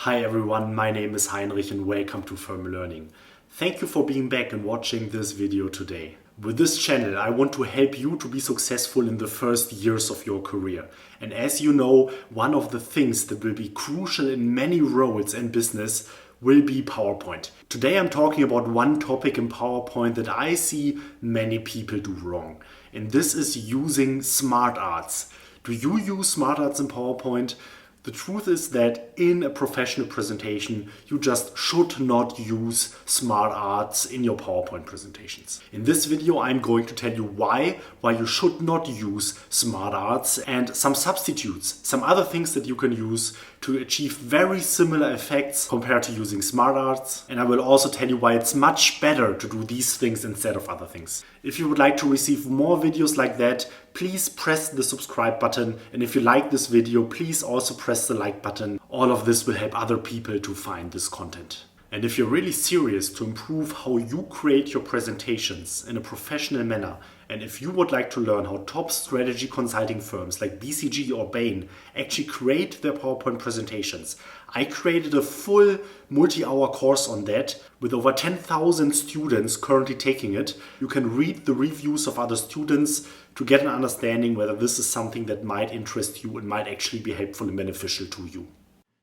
Hi everyone, my name is Heinrich and welcome to Firm Learning. Thank you for being back and watching this video today. With this channel, I want to help you to be successful in the first years of your career. And as you know, one of the things that will be crucial in many roles and business will be PowerPoint. Today I'm talking about one topic in PowerPoint that I see many people do wrong. And this is using SmartArts. Do you use SmartArts in PowerPoint? The truth is that in a professional presentation, you just should not use SmartArts in your PowerPoint presentations. In this video, I'm going to tell you why you should not use SmartArts and some substitutes, some other things that you can use to achieve very similar effects compared to using SmartArts. And I will also tell you why it's much better to do these things instead of other things. If you would like to receive more videos like that, please press the subscribe button. And if you like this video, please also press the like button. All of this will help other people to find this content. And if you're really serious to improve how you create your presentations in a professional manner, and if you would like to learn how top strategy consulting firms like BCG or Bain actually create their PowerPoint presentations, I created a full multi-hour course on that with over 10,000 students currently taking it. You can read the reviews of other students to get an understanding whether this is something that might interest you and might actually be helpful and beneficial to you.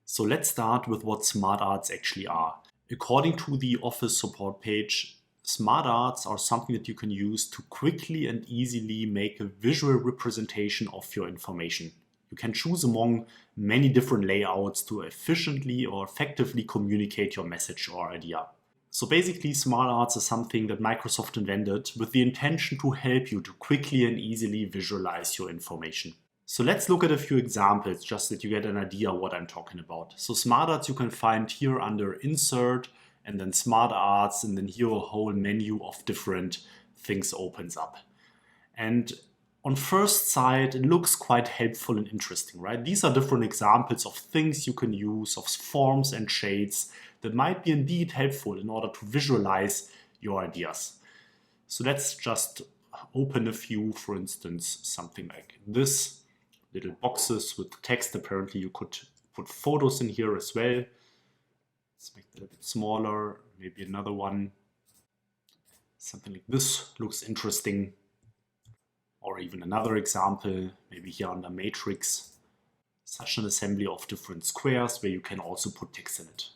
So let's start with what SmartArts actually are. According to the Office support page, SmartArts are something that you can use to quickly and easily make a visual representation of your information. You can choose among many different layouts to efficiently or effectively communicate your message or idea. So basically, SmartArts is something that Microsoft invented with the intention to help you to quickly and easily visualize your information. So let's look at a few examples just that you get an idea what I'm talking about. So SmartArts you can find here under Insert and then SmartArts, and then here a whole menu of different things opens up. And on first sight, it looks quite helpful and interesting, right? These are different examples of things you can use, of forms and shades that might be indeed helpful in order to visualize your ideas. So let's just open a few, for instance, something like this. Little boxes with text. Apparently you could put photos in here as well. Let's make that a bit smaller. Maybe another one. Something like this looks interesting. Or even another example, maybe here under matrix. Such an assembly of different squares where you can also put text in it.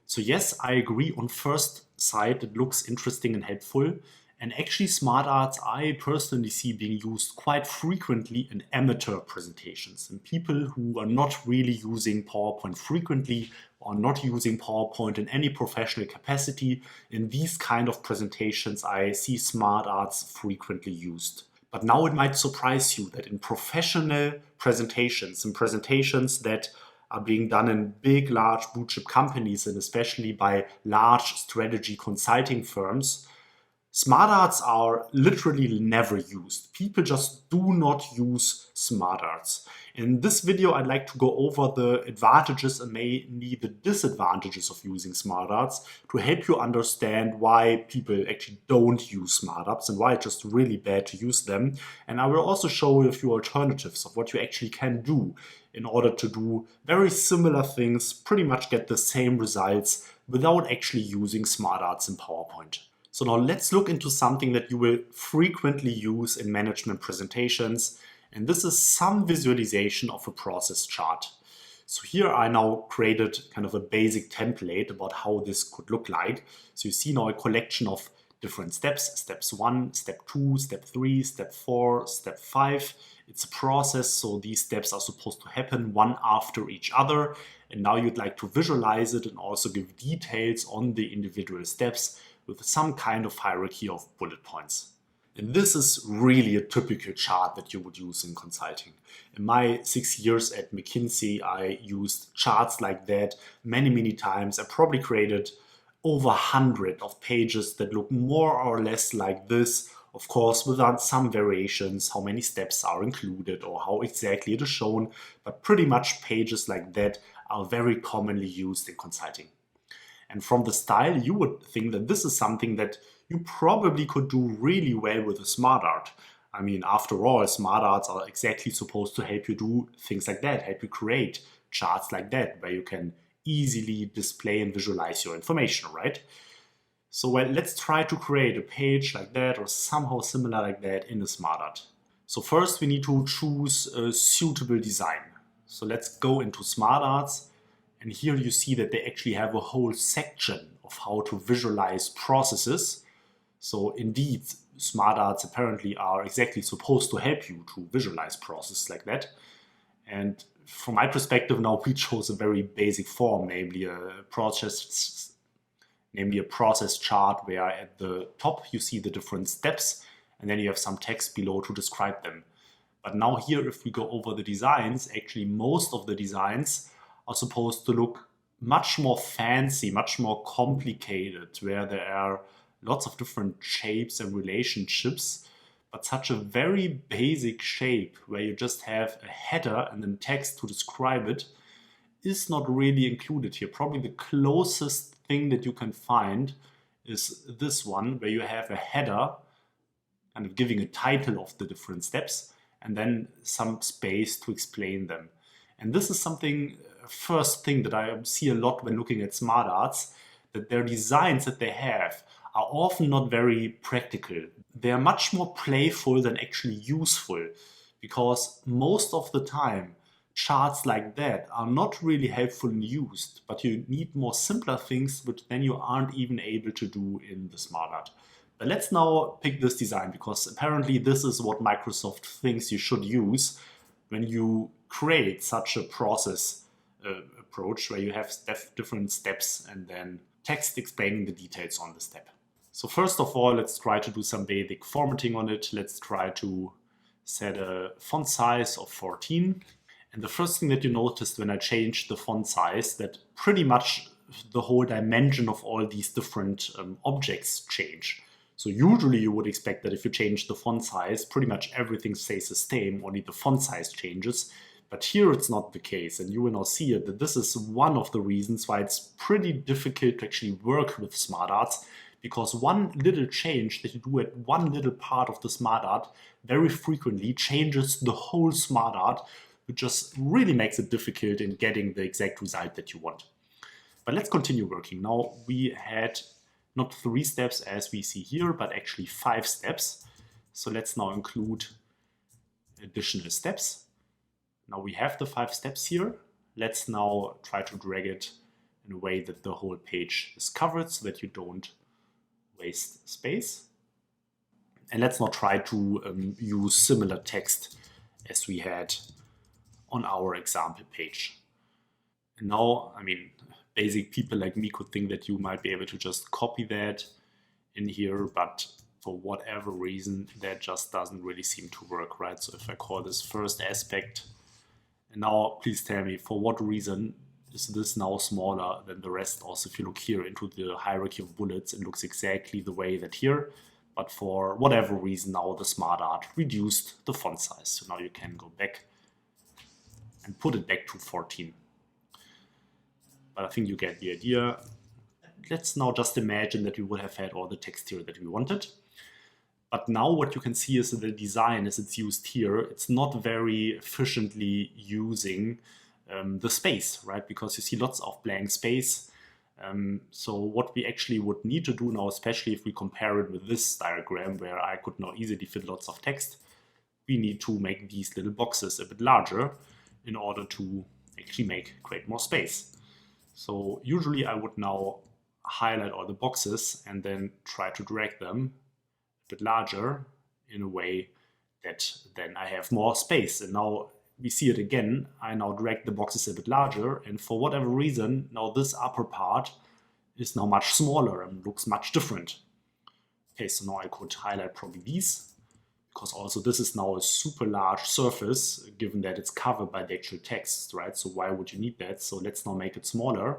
So yes, I agree, on first sight it looks interesting and helpful. And actually SmartArts I personally see being used quite frequently in amateur presentations. And people who are not really using PowerPoint frequently or not using PowerPoint in any professional capacity, in these kind of presentations I see SmartArts frequently used. But now it might surprise you that in professional presentations, in presentations that are being done in big, large blue chip companies and especially by large strategy consulting firms, SmartArts are literally never used. People just do not use SmartArts. In this video, I'd like to go over the advantages and mainly the disadvantages of using SmartArts to help you understand why people actually don't use SmartArts and why it's just really bad to use them. And I will also show you a few alternatives of what you actually can do in order to do very similar things, pretty much get the same results without actually using SmartArts in PowerPoint. So now let's look into something that you will frequently use in management presentations. And this is some visualization of a process chart. So here I now created kind of a basic template about how this could look like. So you see now a collection of different steps, steps 1, step 2, step 3, step 4, step 5. It's a process, so these steps are supposed to happen one after each other. And now you'd like to visualize it and also give details on the individual steps with some kind of hierarchy of bullet points. And this is really a typical chart that you would use in consulting. In my 6 years at McKinsey, I used charts like that many times. I probably created over 100 of pages that look more or less like this, of course, without some variations, how many steps are included or how exactly it is shown, but pretty much pages like that are very commonly used in consulting. And from the style, you would think that this is something that you probably could do really well with a SmartArt. I mean, after all, SmartArts are exactly supposed to help you do things like that, help you create charts like that, where you can easily display and visualize your information, right? So well, let's try to create a page like that or somehow similar like that in the SmartArt. So first we need to choose a suitable design. So let's go into SmartArts, and here you see that they actually have a whole section of how to visualize processes. So indeed, SmartArts apparently are exactly supposed to help you to visualize processes like that. And from my perspective now, we chose a very basic form, namely a process chart, where at the top you see the different steps, and then you have some text below to describe them. But now here, if we go over the designs, actually most of the designs are supposed to look much more fancy, much more complicated, where there are lots of different shapes and relationships, but such a very basic shape where you just have a header and then text to describe it is not really included here. Probably the closest thing that you can find is this one, where you have a header kind of giving a title of the different steps and then some space to explain them. And this is something, first thing that I see a lot when looking at SmartArts, that their designs that they have are often not very practical. They are much more playful than actually useful, because most of the time charts like that are not really helpful and used, but you need more simpler things which then you aren't even able to do in the SmartArt. But let's now pick this design, because apparently this is what Microsoft thinks you should use when you create such a process approach, where you have different steps and then text explaining the details on the step. So first of all, let's try to do some basic formatting on it. Let's try to set a font size of 14. And the first thing that you noticed when I changed the font size, that pretty much the whole dimension of all these different objects change. So usually you would expect that if you change the font size, pretty much everything stays the same, only the font size changes. But here it's not the case, and you will now see it, that this is one of the reasons why it's pretty difficult to actually work with SmartArts, because one little change that you do at one little part of the SmartArt very frequently changes the whole SmartArt, which just really makes it difficult in getting the exact result that you want. But let's continue working. Now we had not 3 steps as we see here, but actually 5 steps. So let's now include additional steps. Now we have the 5 steps here. Let's now try to drag it in a way that the whole page is covered so that you don't waste space. And let's now try to use similar text as we had on our example page. And now, I mean, basic people like me could think that you might be able to just copy that in here, but for whatever reason, that just doesn't really seem to work, right? So if I call this first aspect, and now please tell me for what reason is this now smaller than the rest? Also, if you look here into the hierarchy of bullets, it looks exactly the way that here, but for whatever reason now the SmartArt reduced the font size. So now you can go back and put it back to 14. But I think you get the idea. Let's now just imagine that we would have had all the text here that we wanted. But now what you can see is that the design as it's used here, it's not very efficiently using the space, right? Because you see lots of blank space. So what we actually would need to do now, especially if we compare it with this diagram where I could now easily fit lots of text, we need to make these little boxes a bit larger in order to actually create more space. So usually I would now highlight all the boxes and then try to drag them a bit larger in a way that then I have more space. And now we see it again. I now drag the boxes a bit larger, and for whatever reason, now this upper part is now much smaller and looks much different. Okay, so now I could highlight probably these, because also this is now a super large surface, given that it's covered by the actual text, right? So why would you need that? So let's now make it smaller.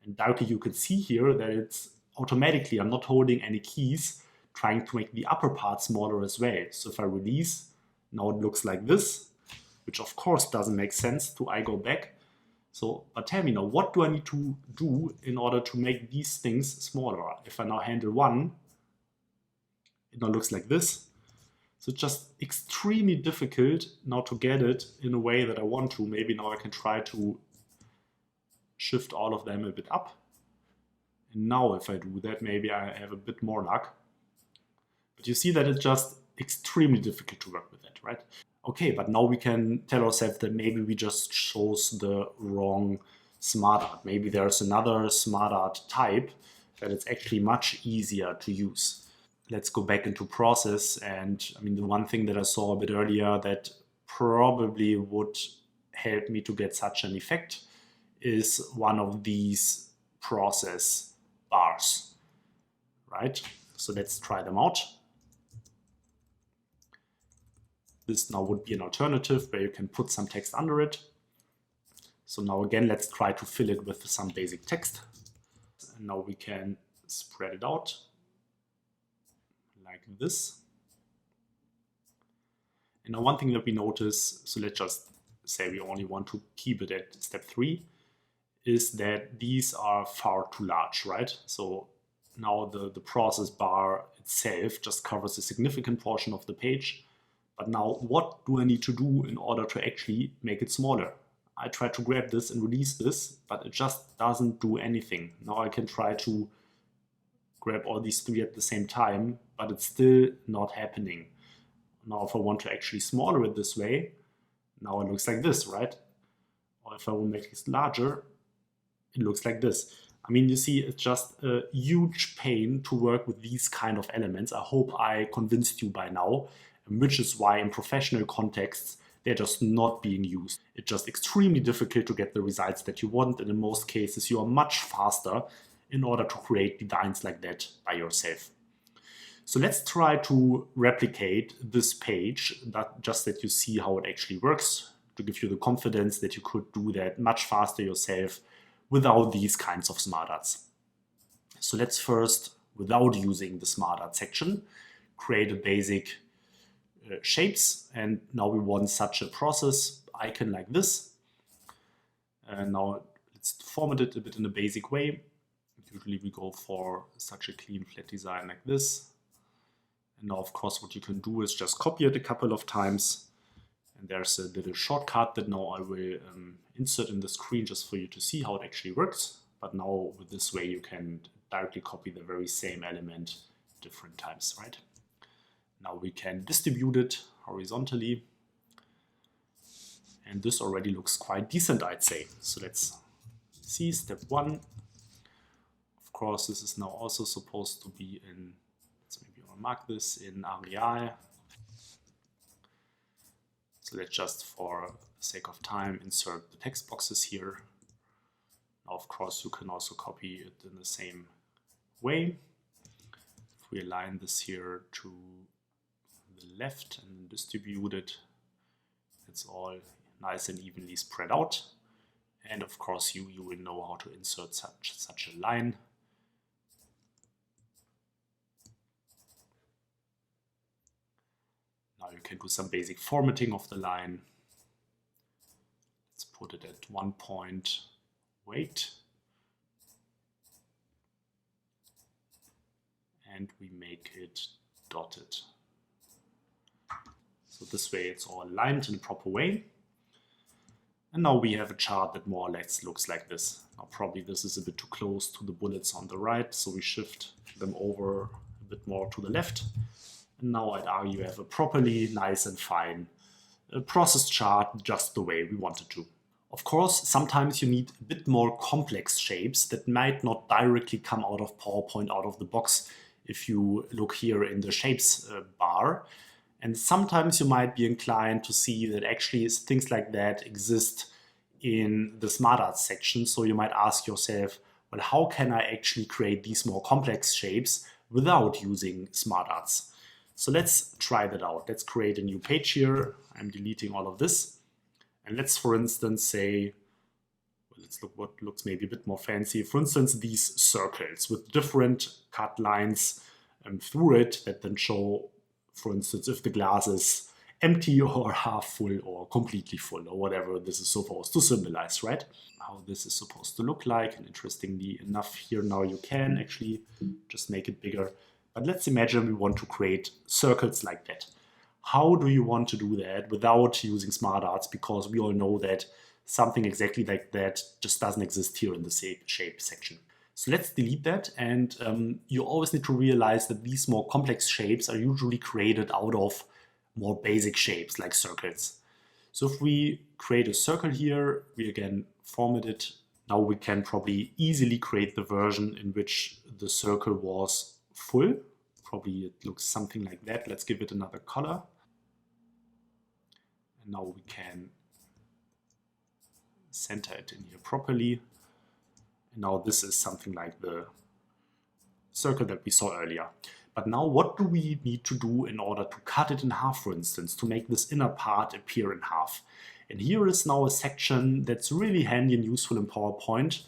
And directly you can see here that it's automatically, I'm not holding any keys, trying to make the upper part smaller as well. So if I release, now it looks like this, which of course doesn't make sense to I go back. So, but tell me now, what do I need to do in order to make these things smaller? If I now handle 1, it now looks like this. So it's just extremely difficult now to get it in a way that I want to. Maybe now I can try to shift all of them a bit up. And now if I do that, maybe I have a bit more luck. But you see that it's just extremely difficult to work with that, right? Okay, but now we can tell ourselves that maybe we just chose the wrong SmartArt. Maybe there's another SmartArt type that it's actually much easier to use. Let's go back into process. And I mean, the one thing that I saw a bit earlier that probably would help me to get such an effect is one of these process bars, right? So let's try them out. This now would be an alternative where you can put some text under it. So now again, let's try to fill it with some basic text. And now we can spread it out like this. And now one thing that we notice, so let's just say we only want to keep it at step 3, is that these are far too large, right? So now the process bar itself just covers a significant portion of the page. But now what do I need to do in order to actually make it smaller? I try to grab this and release this, but it just doesn't do anything. Now I can try to grab all these 3 at the same time, but it's still not happening. Now if I want to actually smaller it this way, now it looks like this, right? Or if I will make it larger, it looks like this. I mean, you see, it's just a huge pain to work with these kind of elements. I hope I convinced you by now, which is why in professional contexts, they're just not being used. It's just extremely difficult to get the results that you want. And in most cases, you are much faster in order to create designs like that by yourself. So let's try to replicate this page, just that you see how it actually works, to give you the confidence that you could do that much faster yourself without these kinds of SmartArts. So let's first, without using the SmartArt section, create a basic shapes. And now we want such a process icon like this. And now let's format it a bit in a basic way. Usually we go for such a clean flat design like this. And now, of course, what you can do is just copy it a couple of times. And there's a little shortcut that now I will insert in the screen just for you to see how it actually works. But now with this way, you can directly copy the very same element different times, right? Now we can distribute it horizontally. And this already looks quite decent, I'd say. So let's see step 1. Of course, this is now also supposed to be in, let's maybe mark this in Arial. So let's just, for the sake of time, insert the text boxes here. Now, of course, you can also copy it in the same way. If we align this here to the left and distribute it, it's all nice and evenly spread out. And of course, you will know how to insert such a line. Now you can do some basic formatting of the line. Let's put it at 1 point weight. And we make it dotted. So this way it's all aligned in a proper way. And now we have a chart that more or less looks like this. Now probably this is a bit too close to the bullets on the right, so we shift them over a bit more to the left. And now I'd argue you have a properly nice and fine process chart just the way we want it to. Of course, sometimes you need a bit more complex shapes that might not directly come out of PowerPoint out of the box if you look here in the shapes bar. And sometimes you might be inclined to see that actually things like that exist in the SmartArt section. So you might ask yourself, well, how can I actually create these more complex shapes without using SmartArts? So let's try that out. Let's create a new page here. I'm deleting all of this. And let's, for instance, say, well, let's look what looks maybe a bit more fancy. For instance, these circles with different cut lines through it that then show, for instance, if the glass is empty or half full or completely full or whatever this is supposed to symbolize, right? How this is supposed to look like. And interestingly enough, here now you can actually just make it bigger. But let's imagine we want to create circles like that. How do you want to do that without using SmartArts? Because we all know that something exactly like that just doesn't exist here in the shape section. So let's delete that, and you always need to realize that these more complex shapes are usually created out of more basic shapes like circles. So if we create a circle here, we again format it. Now we can probably easily create the version in which the circle was full. Probably it looks something like that. Let's give it another color. And now we can center it in here properly. And now this is something like the circle that we saw earlier. But now what do we need to do in order to cut it in half, for instance, to make this inner part appear in half? And here is now a section that's really handy and useful in PowerPoint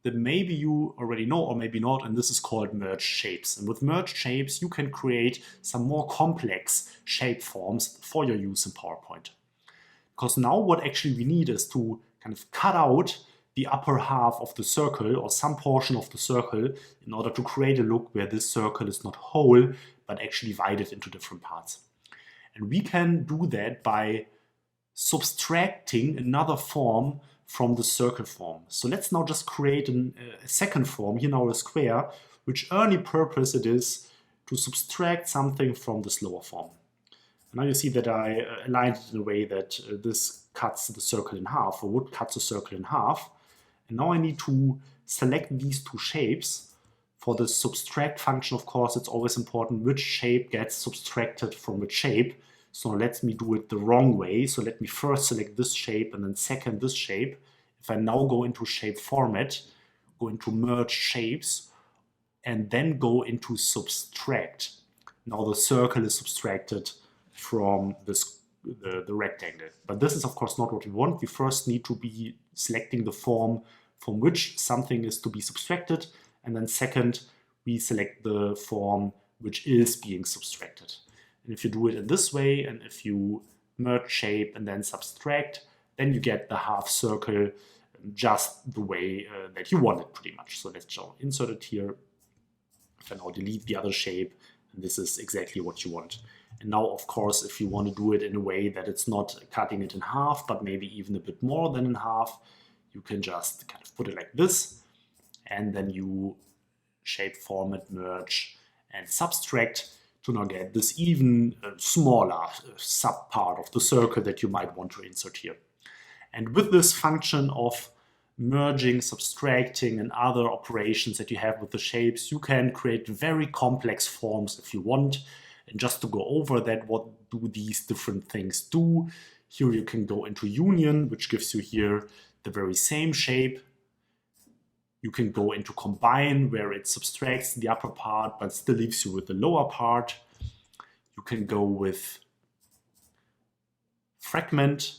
that maybe you already know or maybe not, and this is called merged shapes. And with merged shapes, you can create some more complex shape forms for your use in PowerPoint. Because now what actually we need is to kind of cut out the upper half of the circle or some portion of the circle in order to create a look where this circle is not whole, but actually divided into different parts. And we can do that by subtracting another form from the circle form. So let's now just create a second form, here now a square, which only purpose it is to subtract something from this lower form. And now you see that I aligned it in a way that this cuts the circle in half, or would cut the circle in half. And now I need to select these two shapes. For the subtract function, of course, it's always important which shape gets subtracted from which shape. So let me do it the wrong way. So let me first select this shape and then second this shape. If I now go into shape format, go into merge shapes, and then go into subtract. Now the circle is subtracted from the rectangle. But this is of course not what we want. We first need to be selecting the form from which something is to be subtracted, and then second we select the form which is being subtracted. And if you do it in this way, and if you merge shape and then subtract, then you get the half circle just the way that you want it pretty much. So let's just insert it here. If I now delete the other shape, and this is exactly what you want. And now, of course, if you want to do it in a way that it's not cutting it in half, but maybe even a bit more than in half, you can just kind of put it like this. And then you shape, format, merge, and subtract to now get this even smaller sub part of the circle that you might want to insert here. And with this function of merging, subtracting, and other operations that you have with the shapes, you can create very complex forms if you want. And just to go over that, what do these different things do? Here you can go into union, which gives you here the very same shape. You can go into combine, where it subtracts the upper part, but still leaves you with the lower part. You can go with fragment,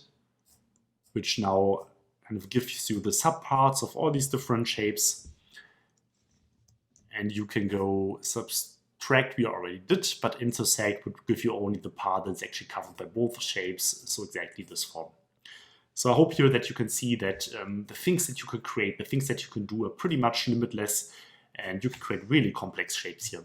which now kind of gives you the subparts of all these different shapes. And you can go subtract, we already did, but intersect would give you only the part that's actually covered by both shapes, so exactly this form. So I hope here that you can see that the things that you can create, the things that you can do are pretty much limitless, and you can create really complex shapes here.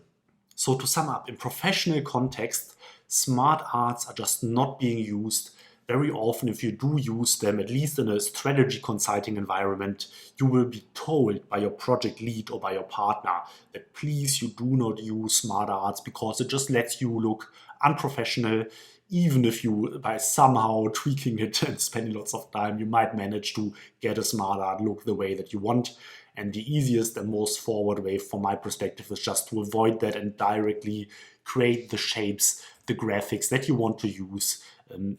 So to sum up, in professional context, smart arts are just not being used. Very often, if you do use them, at least in a strategy consulting environment, you will be told by your project lead or by your partner that please, you do not use smart arts because it just lets you look unprofessional. Even if you, by somehow tweaking it and spending lots of time, you might manage to get a smart art look the way that you want. And the easiest and most forward way from my perspective is just to avoid that and directly create the shapes, the graphics that you want to use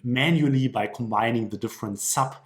manually by combining the different sub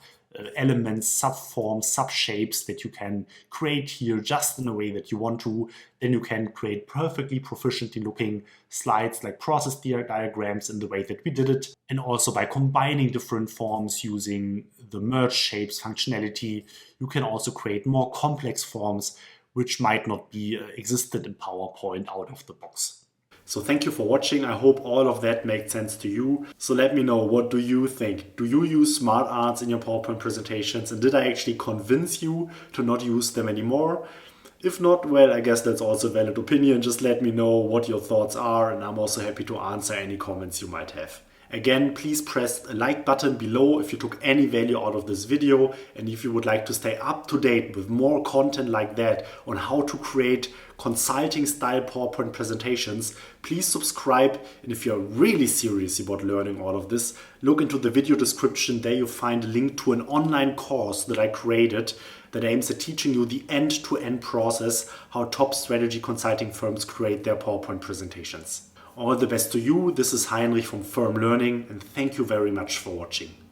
elements, sub-forms, sub-shapes that you can create here just in a way that you want to. Then you can create perfectly proficiently looking slides like process diagrams in the way that we did it. And also by combining different forms using the merge shapes functionality, you can also create more complex forms which might not be existed in PowerPoint out of the box. So thank you for watching. I hope all of that made sense to you. So let me know, what do you think? Do you use smart arts in your PowerPoint presentations? And did I actually convince you to not use them anymore? If not, well, I guess that's also a valid opinion. Just let me know what your thoughts are, and I'm also happy to answer any comments you might have. Again, please press the like button below if you took any value out of this video, and if you would like to stay up to date with more content like that on how to create consulting style PowerPoint presentations, please subscribe. And if you're really serious about learning all of this, look into the video description. There you'll find a link to an online course that I created that aims at teaching you the end-to-end process how top strategy consulting firms create their PowerPoint presentations. All the best to you. This is Heinrich from Firm Learning, and thank you very much for watching.